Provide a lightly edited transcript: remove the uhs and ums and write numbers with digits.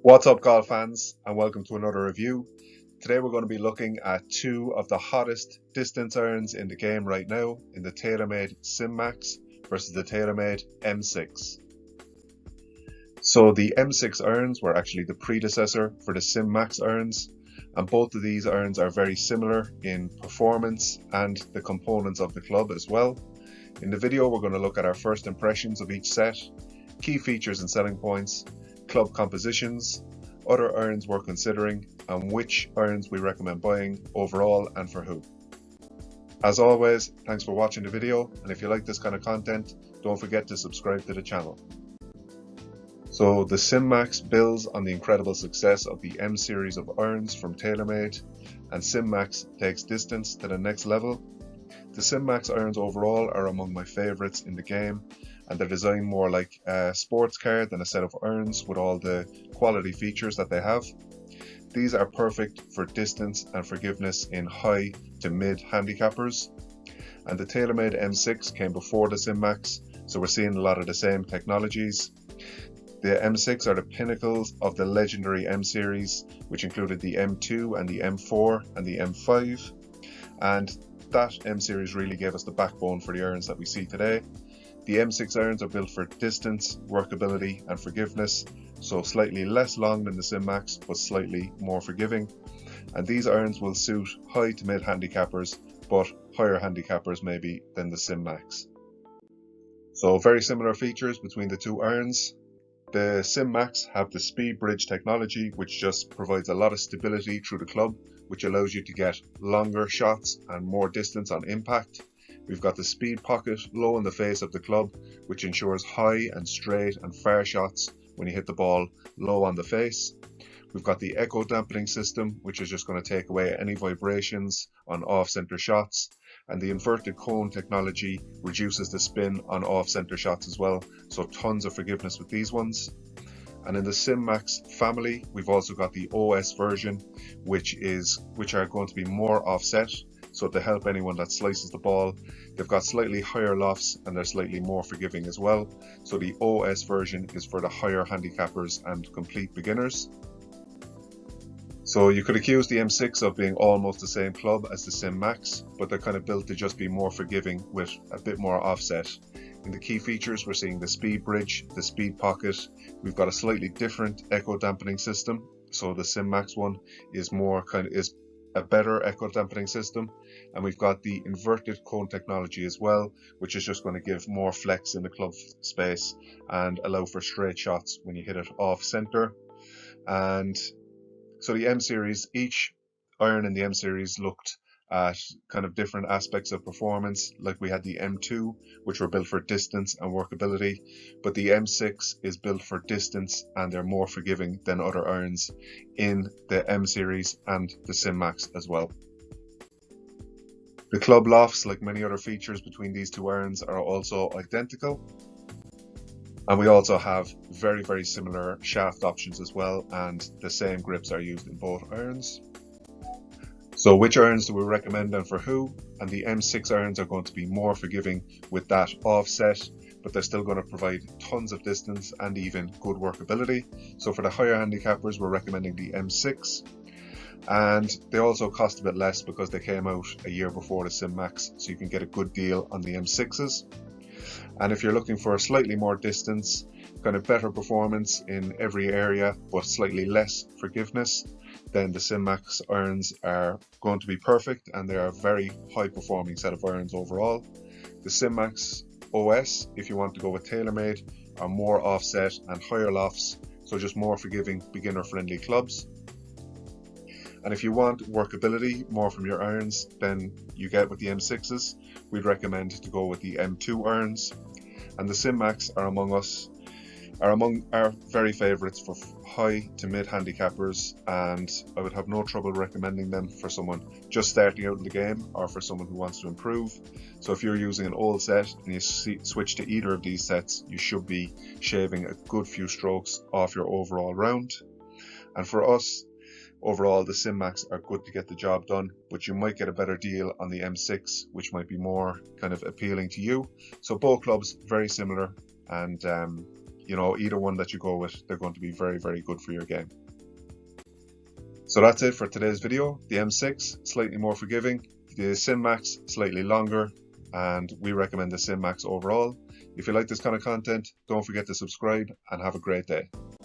What's up, golf fans, and welcome to another review. Today we're going to be looking at two of the hottest distance irons in the game right now in the Taylormade Sim Max versus the Taylormade M6. So the M6 irons were actually the predecessor for the Sim Max irons, and both of these irons are very similar in performance and the components of the club as well. In the video we're going to look at our first impressions of each set, key features and selling points, club compositions, other irons worth considering, and which irons we recommend buying overall and for who. As always, thanks for watching the video, and if you like this kind of content, don't forget to subscribe to the channel. So the Sim Max builds on the incredible success of the M series of irons from Taylormade, and Sim Max takes distance to the next level. The Sim Max irons overall are among my favourites in the game, and they're designed more like a sports car than a set of irons with all the quality features that they have. These are perfect for distance and forgiveness in high to mid handicappers, and the Taylormade M6 came before the Sim Max, so we're seeing a lot of the same technologies. The M6 are the pinnacles of the legendary M series, which included the M2 and the M4 and the M5, and that M series really gave us the backbone for the irons that we see today. The M6 irons are built for distance, workability and forgiveness, so slightly less long than the Sim Max but slightly more forgiving, and these irons will suit high to mid handicappers but higher handicappers maybe than the Sim Max. So very similar features between the two irons. The Sim Max have the speed bridge technology, which just provides a lot of stability through the club, which allows you to get longer shots and more distance on impact. We've got the speed pocket low in the face of the club, which ensures high and straight and far shots when you hit the ball low on the face. We've got the echo dampening system, which is just going to take away any vibrations on off-center shots, and the inverted cone technology reduces the spin on off-center shots as well, so tons of forgiveness with these ones. And in the Sim Max family, we've also got the OS version, which are going to be more offset, so to help anyone that slices the ball. They've got slightly higher lofts and they're slightly more forgiving as well, so the OS version is for the higher handicappers and complete beginners. So you could accuse the M6 of being almost the same club as the Sim Max, but they're kind of built to just be more forgiving with a bit more offset. In the key features, we're seeing the speed bridge, the speed pocket. We've got a slightly different echo dampening system. So the Sim Max one is a better echo dampening system, and we've got the inverted cone technology as well, which is just going to give more flex in the club space and allow for straight shots when you hit it off center. And so the M series, each iron in the M series looked at kind of different aspects of performance. Like we had the M2, which were built for distance and workability, but the M6 is built for distance and they're more forgiving than other irons in the M series and the Sim Max as well. The club lofts, like many other features between these two irons, are also identical. And we also have very similar shaft options as well, and the same grips are used in both irons. So which irons do we recommend and for who? And the M6 irons are going to be more forgiving with that offset, but they're still going to provide tons of distance and even good workability. So for the higher handicappers, we're recommending the M6. And they also cost a bit less because they came out a year before the Sim Max, so you can get a good deal on the M6s. And if you're looking for slightly more distance, kind of better performance in every area, but slightly less forgiveness, then the Sim Max irons are going to be perfect, and they are a very high performing set of irons overall. The Sim Max OS, if you want to go with Taylormade, are more offset and higher lofts, so just more forgiving, beginner friendly clubs. And if you want workability more from your irons than you get with the M6s, we'd recommend to go with the M2 irons. And the Sim Max are among our very favourites for high to mid handicappers, and I would have no trouble recommending them for someone just starting out in the game or for someone who wants to improve. So if you're using an old set and you switch to either of these sets, you should be shaving a good few strokes off your overall round. And for us, overall, the Sim Max are good to get the job done, but you might get a better deal on the M6, which might be more kind of appealing to you. So both clubs very similar, and you know, either one that you go with, they're going to be very, very good for your game. So that's it for today's video. The M6, slightly more forgiving. The Sim Max, slightly longer. And we recommend the Sim Max overall. If you like this kind of content, don't forget to subscribe and have a great day.